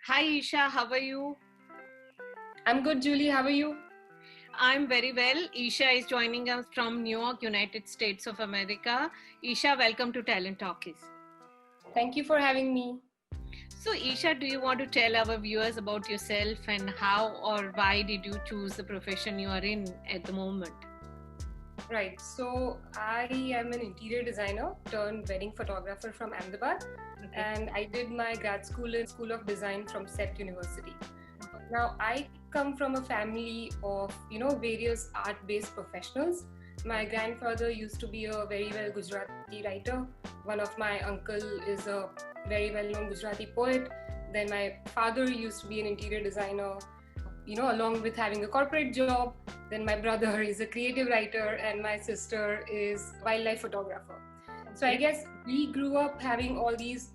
Hi Isha, how are you? I'm good, Julie. How are you? I'm very well. Isha is joining us from New York, United States of America. Isha, welcome to Talent Talkies. Thank you for having me. So, Isha, do you want to tell our viewers about yourself and how or why did you choose the profession you are in at the moment? Right. So, I am an interior designer turned wedding photographer from Ahmedabad, Okay. and I did my grad school in School of Design from SET University. Now, I come from a family of, various art-based professionals. My grandfather used to be a very well Gujarati writer. One of my uncle is a very well-known Gujarati poet. Then my father used to be an interior designer, along with having a corporate job. Then my brother is a creative writer, and my sister is a wildlife photographer. So I guess we grew up having all these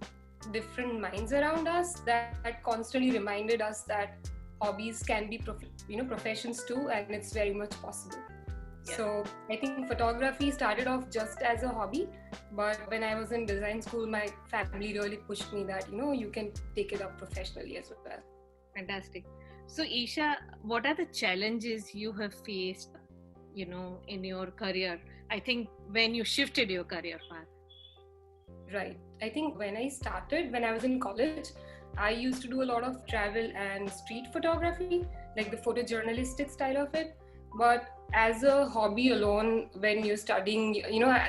different minds around us that constantly reminded us that hobbies can be professions too, and it's very much possible. Yeah. So I think photography started off just as a hobby, but when I was in design school, my family really pushed me that you can take it up professionally as well. Fantastic. So, Isha, what are the challenges you have faced, in your career? I think when you shifted your career path. Right. I think when I was in college, I used to do a lot of travel and street photography, like the photojournalistic style of it. But as a hobby alone, when you're studying,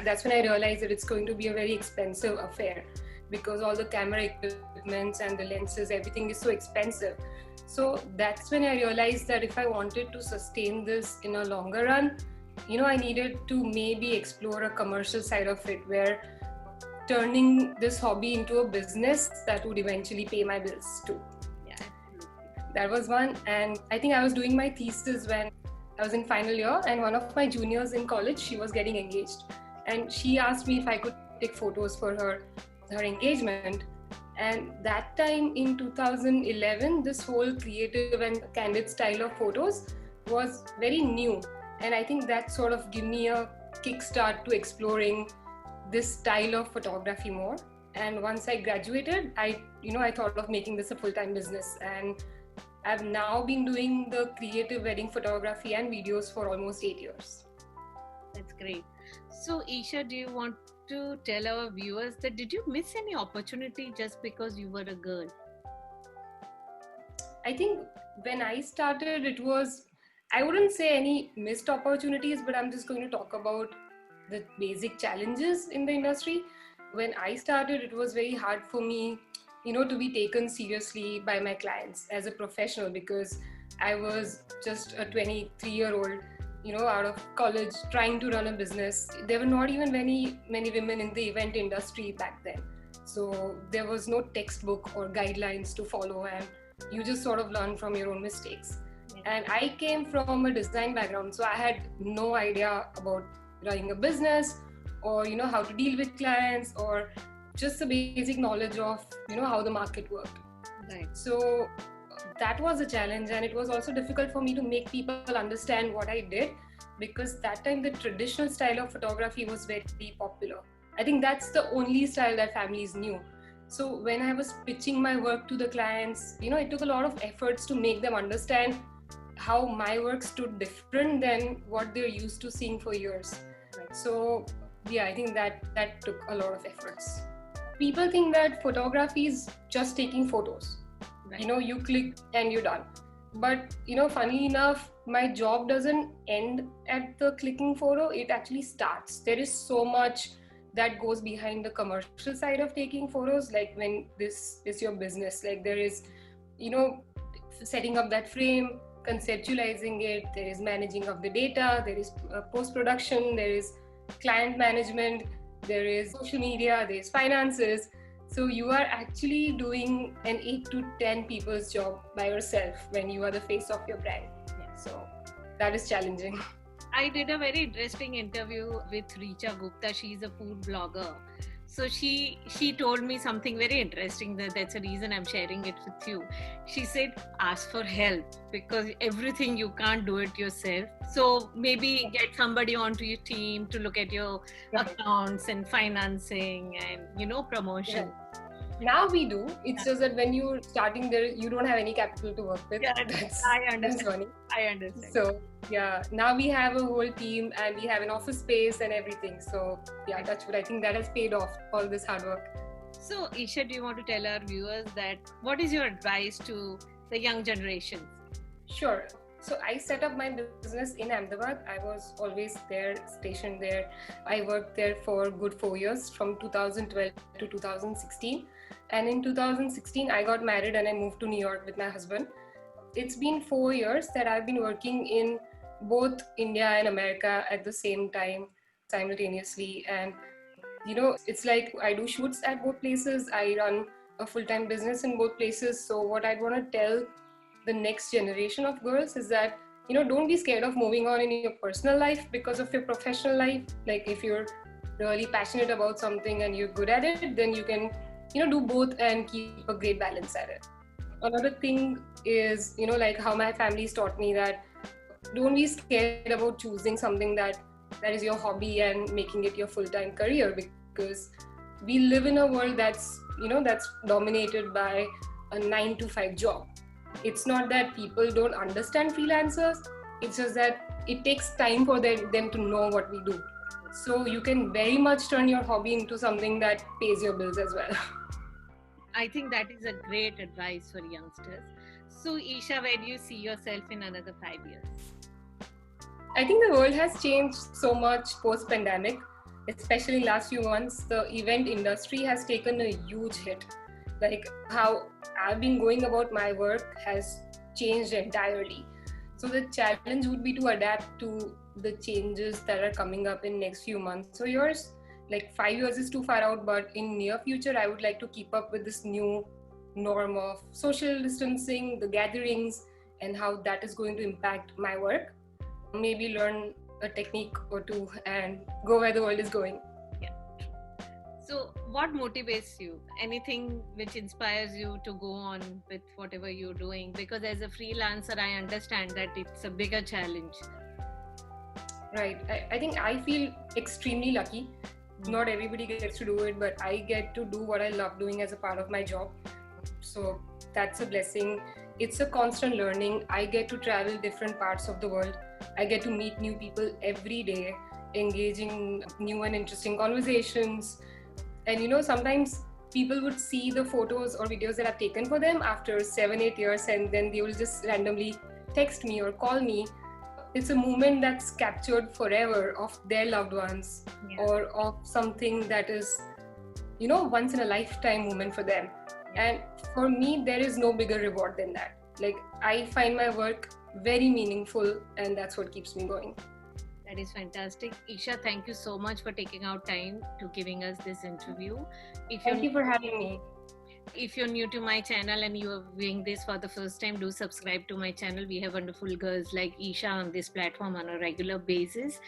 that's when I realized that it's going to be a very expensive affair because all the camera equipments and the lenses, everything is so expensive. So that's when I realized that if I wanted to sustain this in a longer run, I needed to maybe explore a commercial side of it where turning this hobby into a business that would eventually pay my bills too. Yeah. That was one. And I think I was doing my thesis when I was in final year, and one of my juniors in college, she was getting engaged. And she asked me if I could take photos for her engagement. And that time in 2011, this whole creative and candid style of photos was very new. And I think that sort of gave me a kickstart to exploring this style of photography more. And once I graduated, I thought of making this a full-time business, and I've now been doing the creative wedding photography and videos for almost 8 years. That's great. So, Isha, do you want to tell our viewers that did you miss any opportunity just because you were a girl? I think when I started, I wouldn't say any missed opportunities, but I'm just going to talk about the basic challenges in the industry. When I started, it was very hard for me, to be taken seriously by my clients as a professional because I was just a 23-year-old, out of college trying to run a business. There were not even many women in the event industry back then. So there was no textbook or guidelines to follow, and you just sort of learn from your own mistakes. And I came from a design background, so I had no idea about running a business or how to deal with clients or just the basic knowledge of how the market worked. Right. So that was a challenge, and it was also difficult for me to make people understand what I did because that time the traditional style of photography was very popular. I think that's the only style that families knew. So when I was pitching my work to the clients, it took a lot of efforts to make them understand how my work stood different than what they're used to seeing for years. So yeah, I think that took a lot of efforts. People think that photography is just taking photos. Right. You click and you're done. But funny enough, my job doesn't end at the clicking photo. It actually starts. There is so much that goes behind the commercial side of taking photos. Like when this is your business, like there is, setting up that frame, conceptualizing it, there is managing of the data, there is post-production, there is client management, there is social media, there is finances. So you are actually doing an 8 to 10 people's job by yourself when you are the face of your brand. Yeah. So that is challenging. I did a very interesting interview with Richa Gupta. She's a food blogger. So she told me something very interesting. That's the reason I'm sharing it with you. She said, ask for help because everything you can't do it yourself. So maybe get somebody onto your team to look at your accounts and financing and promotion. Now we do. It's just that when you're starting there, you don't have any capital to work with. Yeah, I understand. That's funny. I understand. So yeah, now we have a whole team and we have an office space and everything. So yeah, that's what I think that has paid off all this hard work. So Isha, do you want to tell our viewers that what is your advice to the young generations? Sure. So I set up my business in Ahmedabad. I was always there, stationed there. I worked there for good 4 years, from 2012 to 2016. And in 2016, I got married and I moved to New York with my husband. It's been 4 years that I've been working in both India and America at the same time, simultaneously. And it's like I do shoots at both places. I run a full-time business in both places. So what I want to tell the next generation of girls is that, don't be scared of moving on in your personal life because of your professional life. Like if you're really passionate about something and you're good at it, then you can, do both and keep a great balance at it. Another thing is, like how my family's taught me that don't be scared about choosing something that is your hobby and making it your full-time career, because we live in a world that's dominated by a 9 to 5 job. It's not that people don't understand freelancers, it's just that it takes time for them to know what we do. So you can very much turn your hobby into something that pays your bills as well. I think that is a great advice for youngsters. So Isha, where do you see yourself in another 5 years? I think the world has changed so much post-pandemic, especially in last few months. The event industry has taken a huge hit. Like how I've been going about my work has changed entirely. So the challenge would be to adapt to the changes that are coming up in next few months or years. Like 5 years is too far out, but in near future, I would like to keep up with this new norm of social distancing, the gatherings, and how that is going to impact my work. Maybe learn a technique or two and go where the world is going. So what motivates you? Anything which inspires you to go on with whatever you're doing? Because as a freelancer, I understand that it's a bigger challenge. Right. I think I feel extremely lucky. Not everybody gets to do it, but I get to do what I love doing as a part of my job. So that's a blessing. It's a constant learning. I get to travel different parts of the world. I get to meet new people every day, engaging new and interesting conversations. And sometimes people would see the photos or videos that I've taken for them after 7-8 years, and then they will just randomly text me or call me. It's a moment that's captured forever of their loved ones, or of something that is, once in a lifetime moment for them. And for me, there is no bigger reward than that. Like I find my work very meaningful, and that's what keeps me going. That is fantastic. Isha, thank you so much for taking out time to giving us this interview. Thank you for having me. If you're new to my channel and you are viewing this for the first time, do subscribe to my channel. We have wonderful girls like Isha on this platform on a regular basis.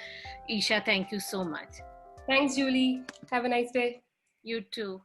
Isha, thank you so much. Thanks, Julie. Have a nice day. You too.